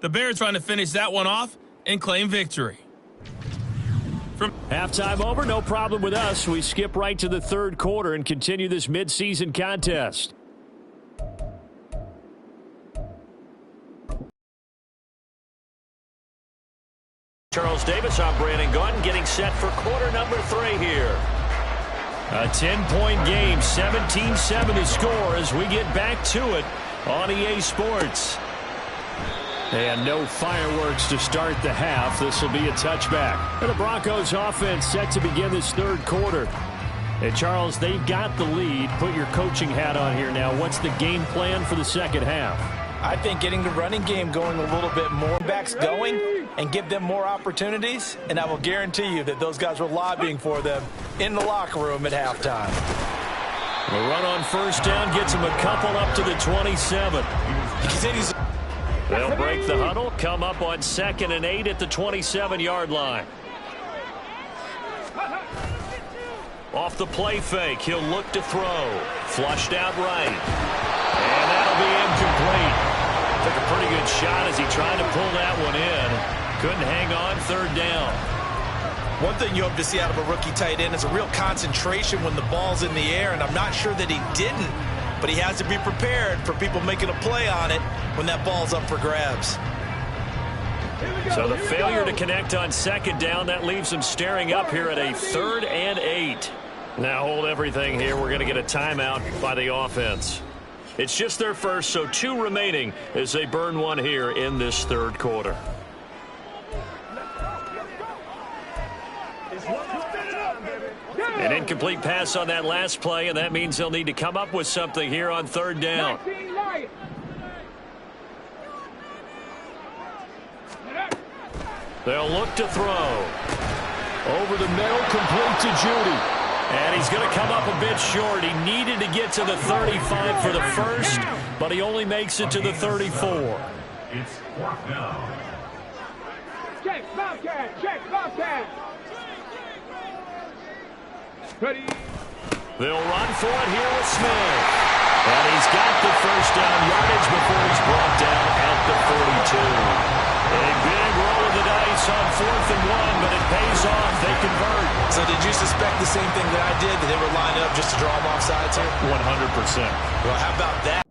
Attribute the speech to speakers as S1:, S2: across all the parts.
S1: The Bears trying to finish that one off and claim victory.
S2: From halftime over, no problem with us. We skip right to the third quarter and continue this midseason contest. Charles Davis on Brandon Gunn getting set for quarter number 3 here. A 10-point game, 17-7 to score as we get back to it on EA Sports. And no fireworks to start the half. This will be a touchback. And the Broncos offense set to begin this third quarter. And Charles, they've got the lead. Put your coaching hat on here now. What's the game plan for the second half?
S3: I think getting the running game going a little bit more, backs going, and give them more opportunities. And I will guarantee you that those guys were lobbying for them in the locker room at halftime.
S2: The run on first down gets him a couple up to the 27.
S3: He continues.
S2: They'll break the huddle, come up on 2nd and 8 at the 27-yard line. Off the play fake, he'll look to throw. Flushed out right. And that'll be incomplete. Took a pretty good shot as he tried to pull that one in. Couldn't hang on, third down.
S3: One thing you hope to see out of a rookie tight end is a real concentration when the ball's in the air, and I'm not sure that he didn't. But he has to be prepared for people making a play on it when that ball's up for grabs.
S2: So the failure to connect on 2nd down, that leaves him staring up here at a 3rd and 8. Now hold everything here. We're going to get a timeout by the offense. It's just their first, so 2 remaining as they burn one here in this third quarter. An incomplete pass on that last play, and that means they'll need to come up with something here on 3rd down. They'll look to throw. Over the middle, complete to Judy. And he's going to come up a bit short. He needed to get to the 35 for the first, but he only makes it to the 34.
S4: It's 4th down.
S5: Check, Bobcat, check, Bobcat. Ready.
S2: They'll run for it here with Smith. And he's got the first down yardage before he's brought down at the 42. A big roll of the dice on 4th and 1, but it pays off. They convert.
S3: So did you suspect the same thing that I did, that they were lining up just to draw them off sides here?
S2: 100%.
S3: Well, how about that?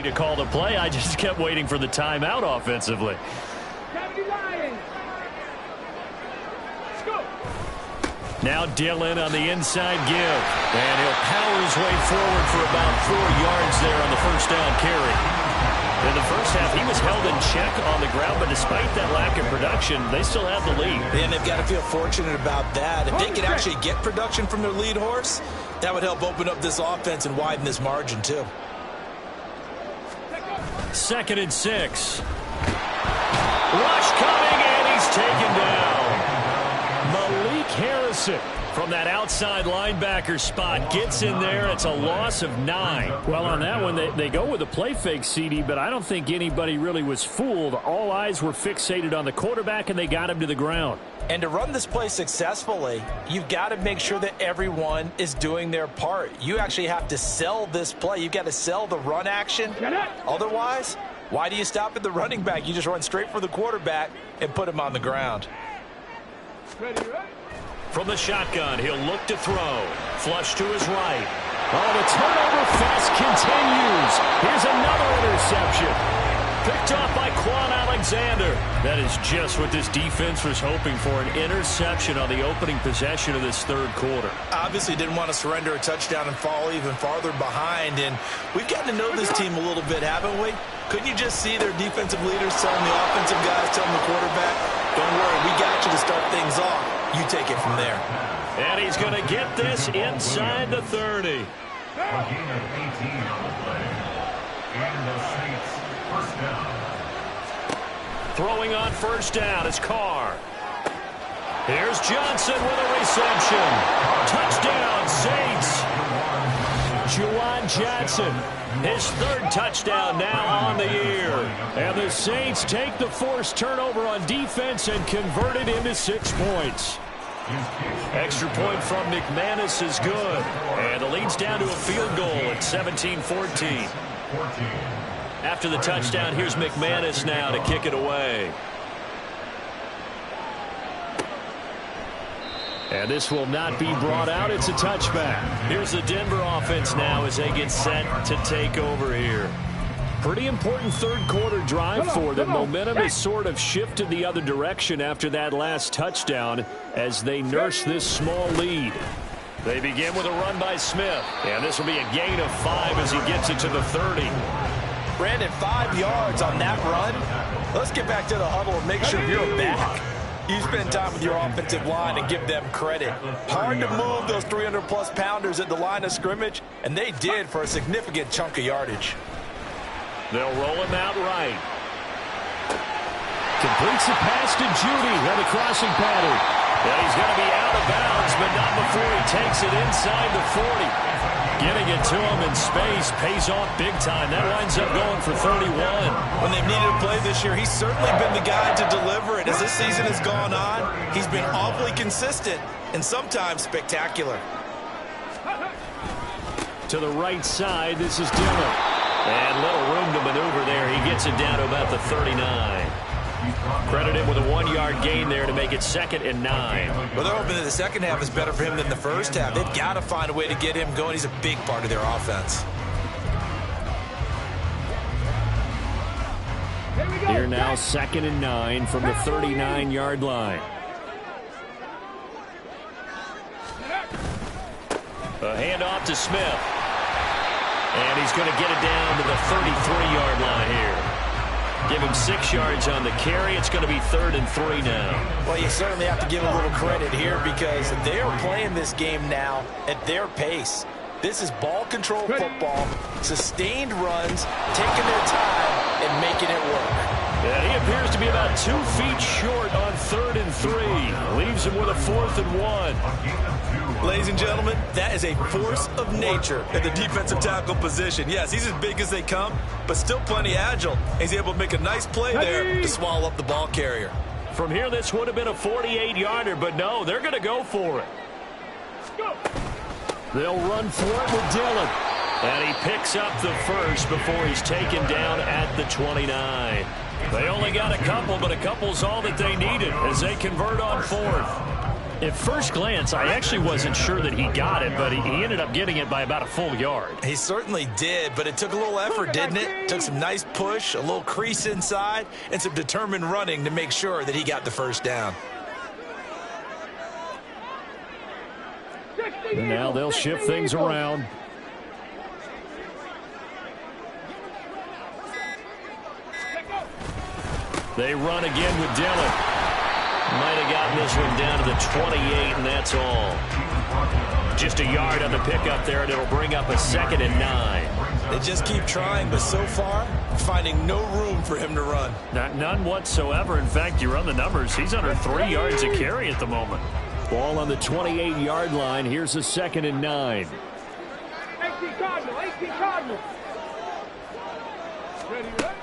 S2: to call the play. I just kept waiting for the timeout offensively.
S5: 70 Lions. Go.
S2: Now Dillon on the inside give. And he'll power his way forward for about 4 yards there on the first down carry. In the first half, he was held in check on the ground, but despite that lack of production, they still have the lead.
S3: And they've got to feel fortunate about that. If they could actually get production from their lead horse, that would help open up this offense and widen this margin, too.
S2: 2nd and 6. Rush coming, and he's taken down. Malik Harrison from that outside linebacker spot gets in there. It's a loss of 9.
S6: Well, on that one, they go with a play fake, CD, but I don't think anybody really was fooled. All eyes were fixated on the quarterback, and they got him to the ground.
S3: And to run this play successfully, you've got to make sure that everyone is doing their part. You actually have to sell this play. You've got to sell the run action. Otherwise, why do you stop at the running back? You just run straight for the quarterback and put him on the ground.
S5: Ready, right?
S2: From the shotgun, he'll look to throw. Flush to his right. Oh, the turnover fest continues. Here's another interception. Picked off by Quan Alexander. That is just what this defense was hoping for, an interception on the opening possession of this third quarter.
S3: Obviously didn't want to surrender a touchdown and fall even farther behind. And we've gotten to know this team a little bit, haven't we? Couldn't you just see their defensive leaders telling the offensive guys, telling the quarterback, don't worry, we got you to start things off. You take it from there.
S2: And he's going to get this inside the 30.
S4: A gain of 18 on the play. And the Saints first down.
S2: Throwing on first down is Carr. Here's Johnson with a reception. Touchdown, Saints. Juwan Johnson, his 3rd touchdown now on the year. And the Saints take the forced turnover on defense and convert it into 6 points. Extra point from McManus is good. And the lead's down to a field goal at 17-14. After the touchdown, here's McManus now to kick it away. And this will not be brought out. It's a touchback. Here's the Denver offense now as they get set to take over here. Pretty important third quarter drive for them. Momentum has sort of shifted the other direction after that last touchdown as they nurse this small lead. They begin with a run by Smith. And this will be a gain of 5 as he gets it to the 30.
S3: Brandon, 5 yards on that run. Let's get back to the huddle and make sure you're back. You spend time with your offensive line and give them credit. Hard to move those 300-plus pounders at the line of scrimmage, and they did for a significant chunk of yardage.
S2: They'll roll him out right. Completes the pass to Judy on the crossing pattern. And he's going to be out of bounds, but not before he takes it inside the 40. Getting it to him in space pays off big time. That winds up going for 31.
S3: When they've needed a play this year, he's certainly been the guy to deliver it. As this season has gone on, he's been awfully consistent and sometimes spectacular.
S2: To the right side, this is Dillon. And little room to maneuver there. He gets it down to about the 39. Credit him with a 1-yard gain there to make it 2nd and 9.
S3: Well, they're hoping that the second half is better for him than the first half. They've got to find a way to get him going. He's a big part of their offense.
S6: Here now 2nd and 9 from the 39-yard line.
S2: A handoff to Smith. And he's going to get it down to the 33-yard line here. Give him 6 yards on the carry. It's going to be 3rd and 3 now.
S3: Well, you certainly have to give a little credit here because they are playing this game now at their pace. This is ball control football, sustained runs, taking their time and making it work.
S2: Yeah, he appears to be about 2 feet short on 3rd and 3. Leaves him with a 4th and 1.
S3: Ladies and gentlemen, that is a force of nature at the defensive tackle position. Yes, he's as big as they come, but still plenty agile. He's able to make a nice play there to swallow up the ball carrier.
S2: From here, this would have been a 48-yarder, but no, they're going to go for it. They'll run for it with Dillon. And he picks up the first before he's taken down at the 29. They only got a couple, but a couple's all that they needed as they convert on 4th.
S6: At first glance, I actually wasn't sure that he got it, but he ended up getting it by about a full yard.
S3: He certainly did, but it took a little effort, didn't it? Took some nice push, a little crease inside, and some determined running to make sure that he got the first down.
S6: And now they'll shift things around. They run again with Dillon. Might have gotten this one down to the 28, and that's all. Just a yard on the pickup there, and it'll bring up a 2nd and 9.
S3: They just keep trying, but so far, finding no room for him to run.
S6: None whatsoever. In fact, you run the numbers. He's under 3 yards a carry at the moment. Ball on the 28-yard line. Here's a 2nd and 9.
S5: 18 Cardinal, 18 Cardinal. Ready, right?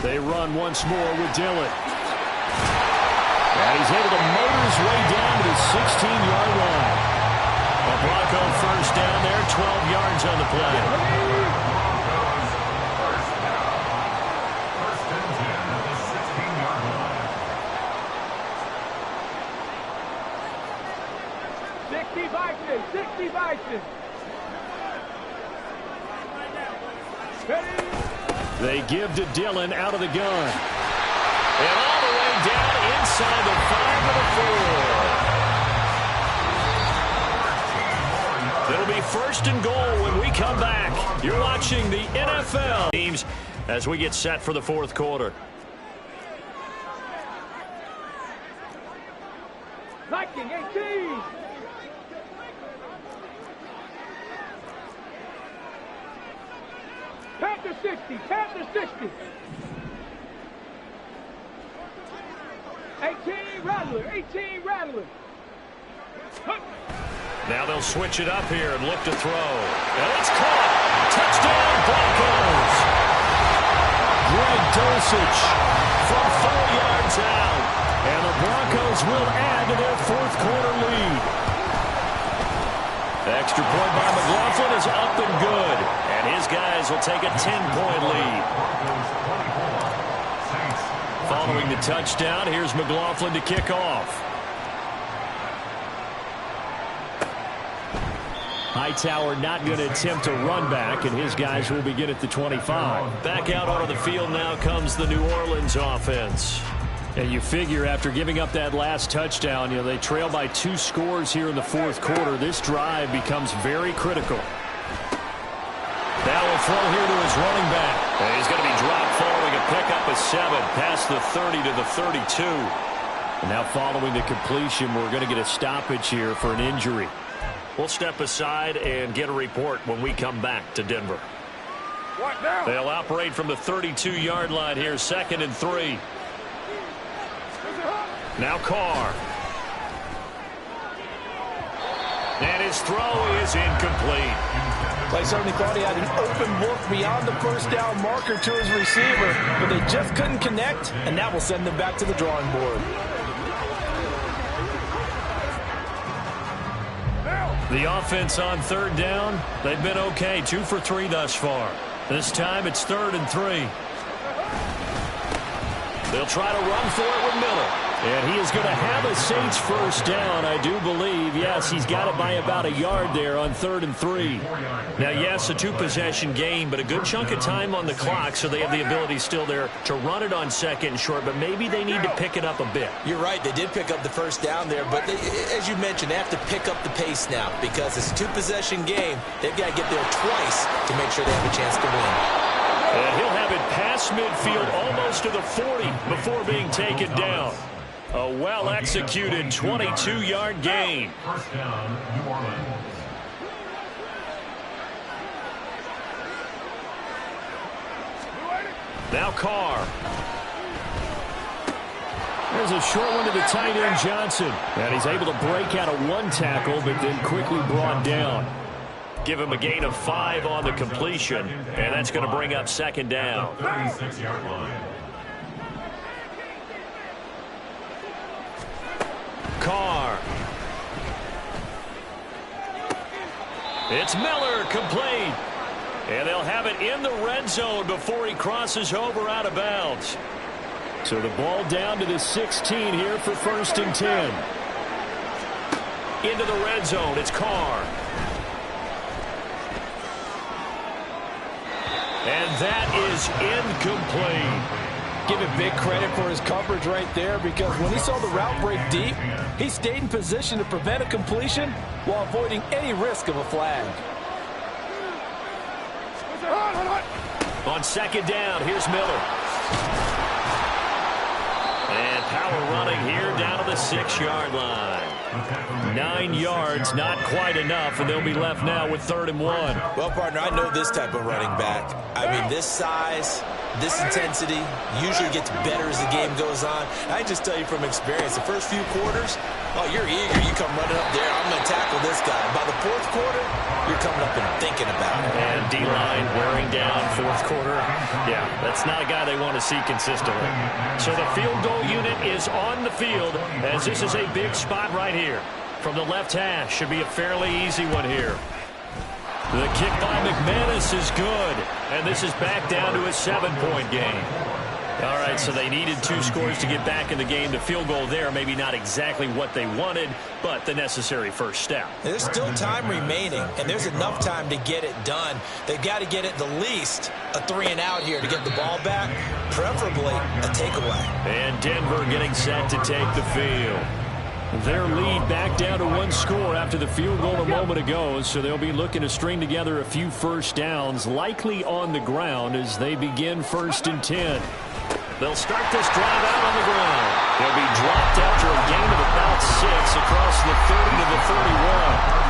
S6: They run once more with Dillon. And he's able to motor his way down to the 16-yard line. A Bronco first down there, 12 yards on the play.
S4: First and 10 at the 16-yard line.
S5: 60 Vikings, 60 Vikings. Ready?
S6: They give to Dillon out of the gun. And all the way down inside the 5 to the 4. It'll be 1st and goal when we come back. You're watching the NFL teams as we get set for the 4th quarter.
S5: Viking, 18. Panther 60, Panther 60. 18 Rattler, 18 Rattler.
S6: Now they'll switch it up here and look to throw. And it's caught. Touchdown, Broncos. Greg Dulcich from 4 yards out. And the Broncos will add to their 4th quarter lead. The extra point by McLaughlin is up and good. And his guys will take a 10-point lead. Following the touchdown, here's McLaughlin to kick off. Hightower not going to attempt a run back, and his guys will begin at the 25. Back out onto the field now comes the New Orleans offense. And you figure after giving up that last touchdown, they trail by 2 scores here in the 4th quarter. This drive becomes very critical. Now will throw here to his running back. And he's going to be dropped following a pickup of 7 past the 30 to the 32. And now following the completion, we're going to get a stoppage here for an injury. We'll step aside and get a report when we come back to Denver. They'll operate from the 32-yard line here, 2nd and 3. Now Carr. And his throw is incomplete.
S3: I certainly thought he had an open look beyond the first down marker to his receiver, but they just couldn't connect, and that will send them back to the drawing board.
S6: The offense on 3rd down, they've been okay, 2 for 3 thus far. This time it's 3rd and 3. They'll try to run for it with Miller. And he is going to have a Saints first down, I do believe. Yes, he's got it by about a yard there on 3rd and 3. Now, yes, a 2-possession game, but a good chunk of time on the clock, so they have the ability still there to run it on 2nd and short, but maybe they need to pick it up a bit.
S3: You're right. They did pick up the first down there, but as you mentioned, they have to pick up the pace now because it's a 2-possession game. They've got to get there twice to make sure they have a chance to win.
S6: And he'll have it past midfield almost to the 40 before being taken down. A well-executed 22-yard gain.
S4: First down, New Orleans.
S6: Now Carr. There's a short one to the tight end, Johnson. And he's able to break out of 1 tackle, but then quickly brought down. Give him a gain of 5 on the completion, and that's going to bring up 2nd down.
S4: 36-yard line.
S6: Carr. It's Miller, complete. And they'll have it in the red zone before he crosses over out of bounds. So the ball down to the 16 here for 1st and 10.
S2: into the red zone. It's Carr. And that is incomplete.
S3: Give him big credit for his coverage right there, because when he saw the route break deep, he stayed in position to prevent a completion while avoiding any risk of a flag.
S2: On second down, here's Miller. And power running here down to the 6-yard line. 9 yards, not quite enough, and they'll be left now with 3rd and 1.
S3: Well, partner, I know this type of running back. I mean, this size, this intensity usually gets better as the game goes on. I just tell you from experience, the first few quarters, oh, you're eager. You come running up there, I'm going to tackle this guy. By the 4th quarter, you're coming up and thinking about it.
S2: And D-line wearing down 4th quarter. Yeah, that's not a guy they want to see consistently. So the field goal unit is on the field, as this is a big spot right here. From the left hash, should be a fairly easy one here. The kick by McManus is good, and this is back down to a 7-point game. All right, so they needed 2 scores to get back in the game. The field goal there, maybe not exactly what they wanted, but the necessary first step.
S3: There's still time remaining, and there's enough time to get it done. They've got to get at the least a 3-and-out here to get the ball back, preferably a takeaway.
S2: And Denver getting set to take the field. Their lead back down to 1 score after the field goal a moment ago, so they'll be looking to string together a few first downs, likely on the ground as they begin 1st and 10. They'll start this drive out on the ground. They'll be dropped after a gain of about 6 across the 30 to the 31.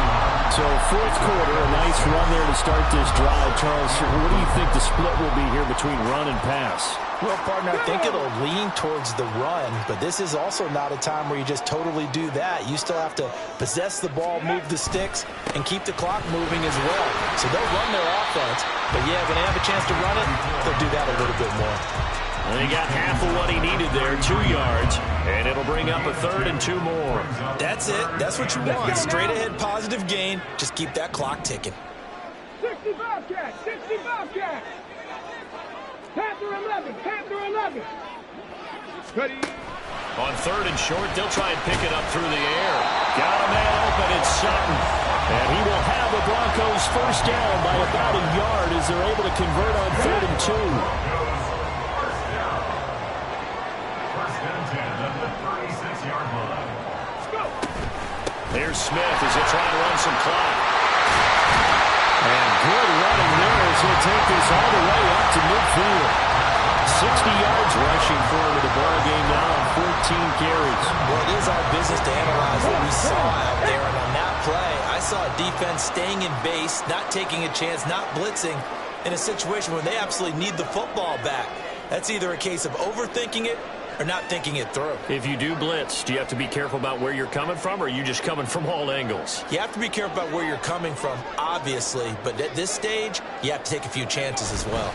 S2: So 4th quarter, a nice run there to start this drive. Charles, what do you think the split will be here between run and pass?
S3: Well, partner, I think it'll lean towards the run, but this is also not a time where you just totally do that. You still have to possess the ball, move the sticks, and keep the clock moving as well. So they'll run their offense, but yeah, when they have a chance to run it, they'll do that a little bit more.
S2: And he got half of what he needed there, 2 yards, and it'll bring up a 3rd and 2 more.
S3: That's it. That's what you want. Straight ahead, positive gain. Just keep that clock ticking.
S5: 65 catch, 65 catch. Panther 11, Panther 11. Ready.
S2: On 3rd and short, they'll try and pick it up through the air. Got a man open, it's Sutton. And he will have the Broncos first down by about a yard as they're able to convert on 3rd and 2. Here's Smith as he'll try to run some clock. And good running there as he'll take this all the way up to midfield. 60 yards rushing forward to the ball game now on 14 carries.
S3: Well, it is our business to analyze what we saw out there. And on that play, I saw a defense staying in base, not taking a chance, not blitzing in a situation where they absolutely need the football back. That's either a case of overthinking it or not thinking it through.
S2: If you do blitz, do you have to be careful about where you're coming from, or are you just coming from all angles?
S3: You have to be careful about where you're coming from, obviously, but at this stage, you have to take a few chances as well.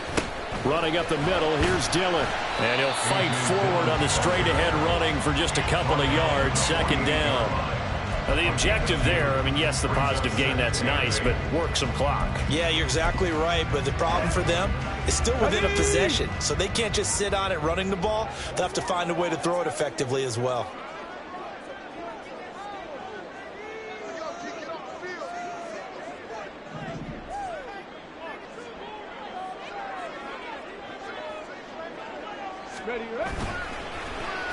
S2: Running up the middle, here's Dillon. And he'll fight forward on the straight-ahead running for just a couple of yards, 2nd down. Now, the objective there, I mean, yes, the positive gain, that's nice, but work some clock.
S3: Yeah, you're exactly right, but the problem for them is still within a possession, so they can't just sit on it running the ball. They'll have to find a way to throw it effectively as well.
S5: Ready, ready.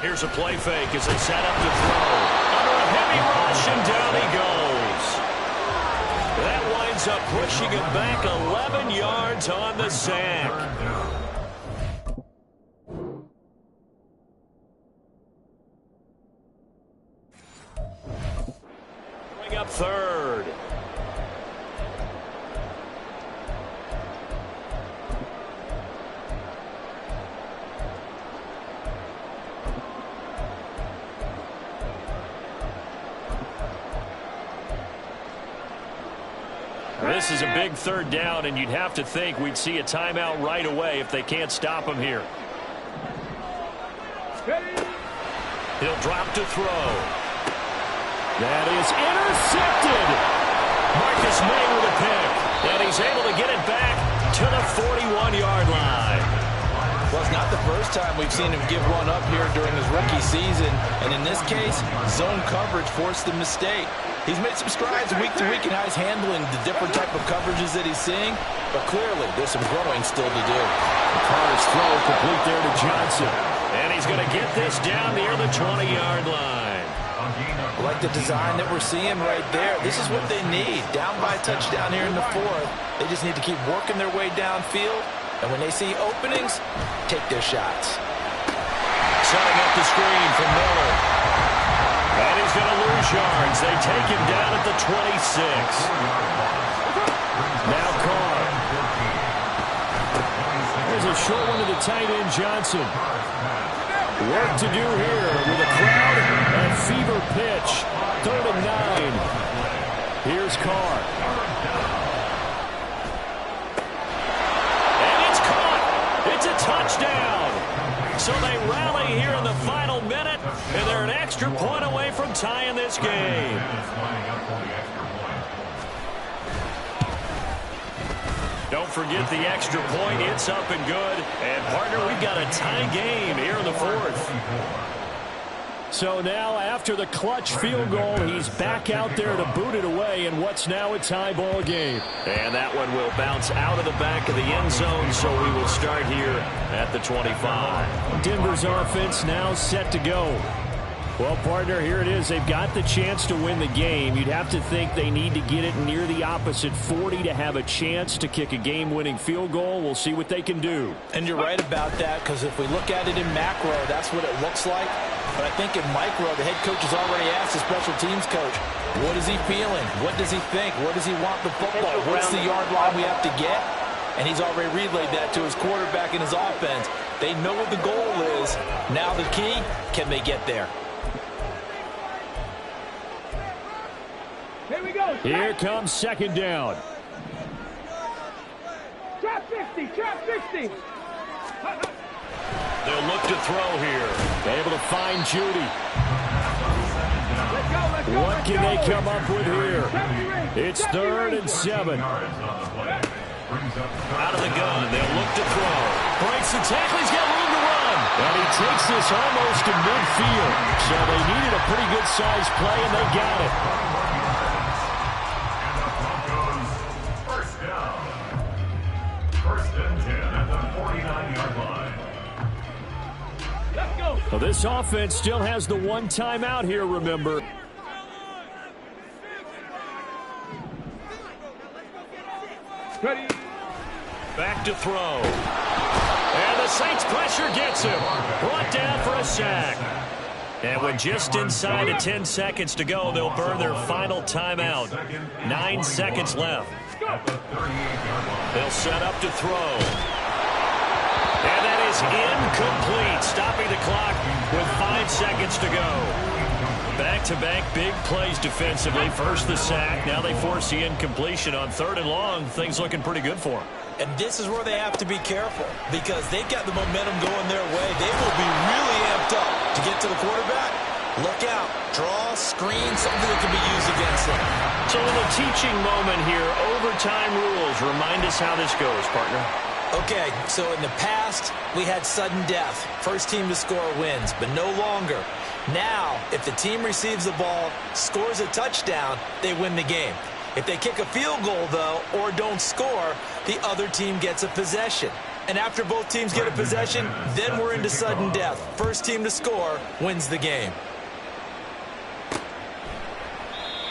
S2: Here's a play fake as they set up to throw. Under a heavy rush, and down he goes. That winds up pushing him back 11 yards on the sack. Bring up 3rd. This is a big 3rd down, and you'd have to think we'd see a timeout right away if they can't stop him here. He'll drop to throw. That is intercepted. Marcus May with a pick, and he's able to get it back to the 41-yard line.
S3: Well, it's not the first time we've seen him give one up here during his rookie season, and in this case, zone coverage forced the mistake. He's made some strides week to week in how he's handling the different type of coverages that he's seeing, but clearly there's some growing still to do.
S2: Carter's throw complete there to Johnson. And he's going to get this down near the 20-yard line.
S3: I like the design that we're seeing right there. This is what they need. Down by a touchdown here in the fourth. They just need to keep working their way downfield, and when they see openings, take their shots.
S2: Setting up the screen for Miller. And he's going to lose yards. They take him down at the 26. Now Carr. There's a short one to the tight end, Johnson. Work to do here with a crowd and fever pitch. 3rd and 9. Here's Carr. And it's caught. It's a touchdown. So they rally here in the final minute, and they're an extra point away from tying this game. Don't forget the extra point. It's up and good. And, partner, we've got a tie game here in the fourth. So now, after the clutch field goal, he's back out there to boot it away in what's now a tie ball game. And that one will bounce out of the back of the end zone, so we will start here at the 25. Denver's offense now set to go. Well, partner, here it is. They've got the chance to win the game. You'd have to think they need to get it near the opposite 40 to have a chance to kick a game-winning field goal. We'll see what they can do.
S3: And you're right about that, because if we look at it in macro, that's what it looks like. But I think in micro, the head coach has already asked the special teams coach, what is he feeling? What does he think? Where does he want the football? What's the yard line we have to get? And he's already relayed that to his quarterback and his offense. They know what the goal is. Now the key, can they get there?
S5: Here we go.
S2: Here comes 2nd down.
S5: Trap 60, trap 60.
S2: They'll look to throw here. Able to find Judy. What can they come up with here? It's 3rd and 7. Out of the gun. They'll look to throw. Breaks the tackle. He's got room to run. And he takes this almost to midfield. So they needed a pretty good-sized play, and they got it. Well, this offense still has the one timeout here, remember.
S5: Ready.
S2: Back to throw. And the Saints pressure gets him. Brought down for a sack. And with just inside of 10 seconds to go, they'll burn their final timeout. 9 seconds left. They'll set up to throw. And that is incomplete, stopping the clock with 5 seconds to go. Back-to-back big plays defensively. First the sack, now they force the incompletion on 3rd and long. Things looking pretty good for them.
S3: And this is where they have to be careful, because they've got the momentum going their way. They will be really amped up to get to the quarterback. Look out. Draw, screen, something that can be used against them.
S2: So in a teaching moment here, overtime rules. Remind us how this goes, partner.
S3: Okay, so in the past, we had sudden death. First team to score wins, but no longer. Now, if the team receives the ball, scores a touchdown, they win the game. If they kick a field goal, though, or don't score, the other team gets a possession. And after both teams get a possession, then we're into sudden death. First team to score wins the game.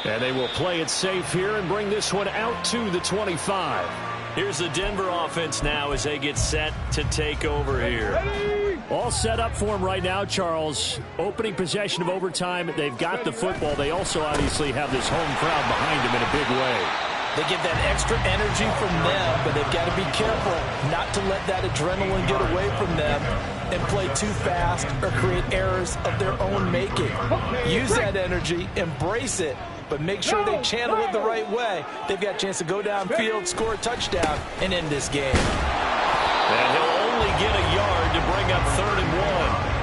S2: And they will play it safe here and bring this one out to the 25. Here's the Denver offense now as they get set to take over here. All set up for them right now, Charles. Opening possession of overtime. They've got the football. They also obviously have this home crowd behind them in a big way.
S3: They get that extra energy from them, but they've got to be careful not to let that adrenaline get away from them and play too fast or create errors of their own making. Use that energy, embrace it, but make sure they channel it the right way. They've got a chance to go downfield, score a touchdown, and end this game.
S2: And he'll only get a yard to bring up 3rd and 1.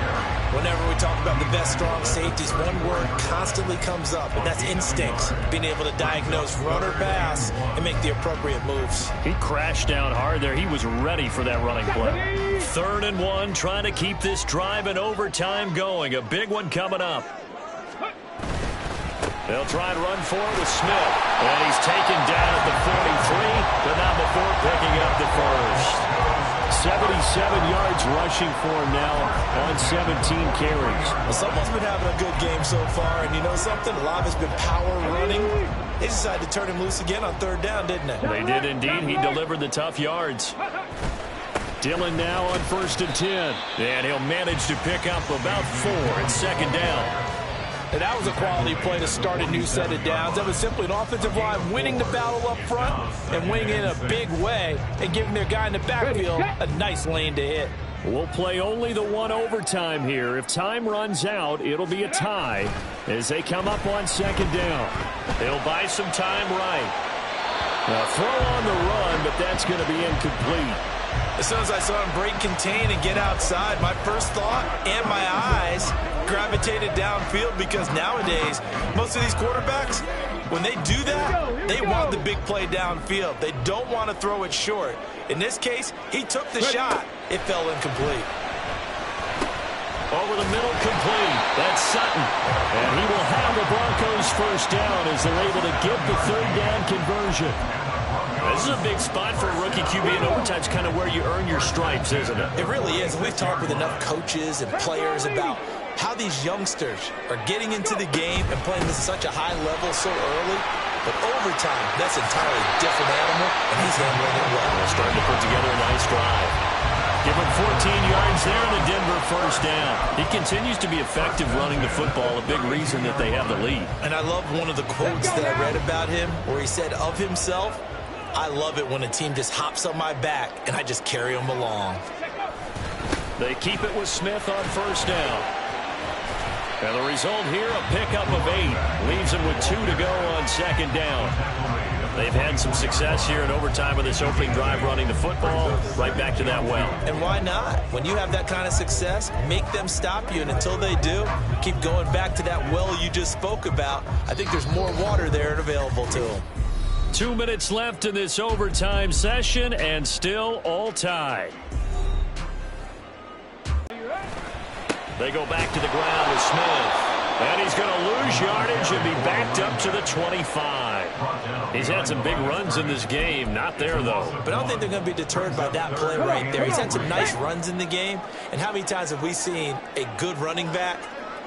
S3: Whenever we talk about the best strong safeties, one word constantly comes up, and that's instincts. Being able to diagnose run or pass and make the appropriate moves.
S2: He crashed down hard there. He was ready for that running play. 3rd and 1, trying to keep this drive in overtime going. A big one coming up. They'll try and run forward with Smith. And he's taken down at the 43, but not before picking up the first. 77 yards rushing for him now on 17 carries.
S3: Well, someone's been having a good game so far, and you know something? A lot of it's been power running. They decided to turn him loose again on third down, didn't they?
S2: They did indeed. He delivered the tough yards. Dillon now on 1st and 10. And he'll manage to pick up about 4 at second down.
S3: And that was a quality play to start a new set of downs. That was simply an offensive line winning the battle up front and winning in a big way and giving their guy in the backfield a nice lane to hit.
S2: We'll play only the one overtime here. If time runs out, it'll be a tie as they come up on second down. They'll buy some time right. Now throw on the run, but that's going to be incomplete.
S3: As soon as I saw him break contain and get outside, my first thought and my eyes gravitated downfield, because nowadays, most of these quarterbacks, when they do that, they want the big play downfield. They don't want to throw it short. In this case, he took the shot. It fell incomplete.
S2: Over the middle, complete. That's Sutton. And he will have the Broncos first down as they're able to get the third down conversion. This is a big spot for a rookie QB, and overtime's kind of where you earn your stripes, isn't it?
S3: It really is. We've talked with enough coaches and players about how these youngsters are getting into the game and playing at such a high level so early. But overtime, that's an entirely different animal, and he's handling it well.
S2: They're starting to put together a nice drive. Give him 14 yards there in the Denver first down. He continues to be effective running the football, a big reason that they have the lead.
S3: And I love one of the quotes that I read about him where he said of himself, "I love it when a team just hops on my back and I just carry them along."
S2: They keep it with Smith on first down. And the result here, a pickup of 8. Leaves him with 2 to go on second down. They've had some success here in overtime with this opening drive running the football. Right back to that well.
S3: And why not? When you have that kind of success, make them stop you. And until they do, keep going back to that well you just spoke about. I think there's more water there and available to them.
S2: 2 minutes left in this overtime session, and still all tied. They go back to the ground with Smith. And he's going to lose yardage and be backed up to the 25. He's had some big runs in this game. Not there, though.
S3: But I don't think they're going to be deterred by that play right there. He's had some nice runs in the game. And how many times have we seen a good running back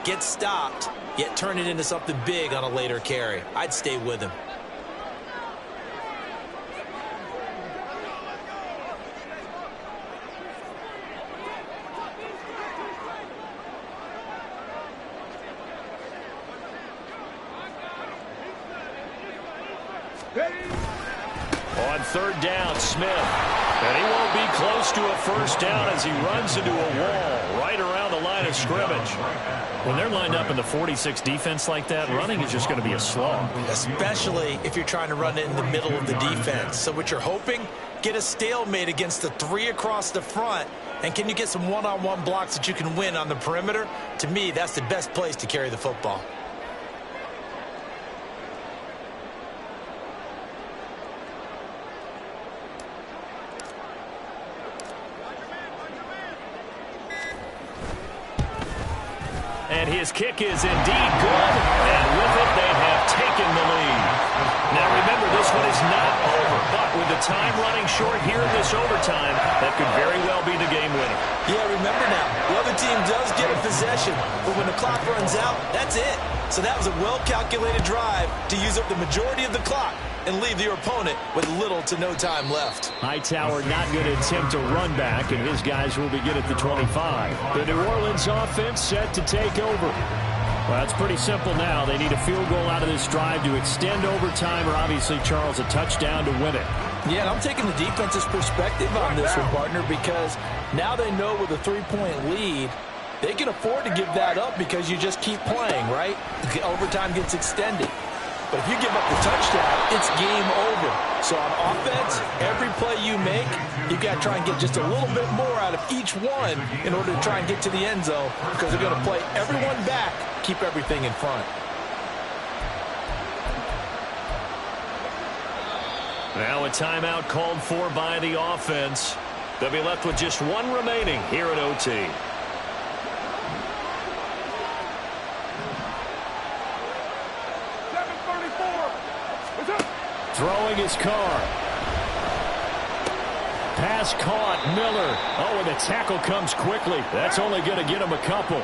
S3: get stopped, yet turn it into something big on a later carry? I'd stay with him.
S2: On third down, Smith. And he won't be close to a first down as he runs into a wall right around the line of scrimmage. When they're lined up in the 46 defense like that, running is just going to be a slog.
S3: Especially if you're trying to run it in the middle of the defense. So what you're hoping, get a stalemate against the 3 across the front. And can you get some one-on-one blocks that you can win on the perimeter? To me, that's the best place to carry the football.
S2: And his kick is indeed good, and with it, they have taken the lead. Now, remember, this one is not over, but with the time running short here in this overtime, that could very well be the game winner.
S3: Yeah, remember now, the other team does get a possession, but when the clock runs out, that's it. So that was a well-calculated drive to use up the majority of the clock and leave your opponent with little to no time left.
S2: Hightower not going to attempt a run back, and his guys will begin at the 25. The New Orleans offense set to take over. Well, it's pretty simple now. They need a field goal out of this drive to extend overtime, or obviously, Charles, a touchdown to win it.
S3: Yeah, and I'm taking the defense's perspective on this one, partner, because now they know with a 3-point lead, they can afford to give that up because you just keep playing, right? Overtime gets extended. But if you give up the touchdown, it's game over. So on offense, every play you make, you've got to try and get just a little bit more out of each one in order to try and get to the end zone, because they're going to play everyone back, keep everything in front.
S2: Now a timeout called for by the offense. They'll be left with just one remaining here at OT. Throwing his car. Pass caught. Miller. Oh, and the tackle comes quickly. That's only going to get him a couple.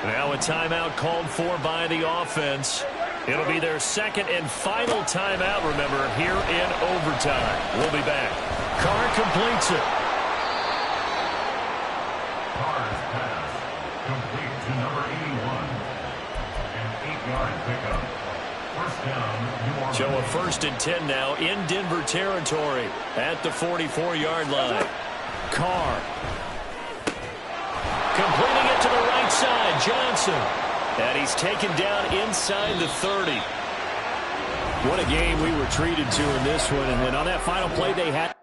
S2: Now a timeout called for by the offense. It'll be their second and final timeout, remember, here in overtime. We'll be back. Carr completes it.
S4: Carr's pass complete to number 81. An 8-yard pickup. First down, New Orleans.
S2: So a 1st and 10 now in Denver territory at the 44-yard line. Carr. Completing it to the right side, Johnson. And he's taken down inside the 30. What a game we were treated to in this one. And on that final play, they had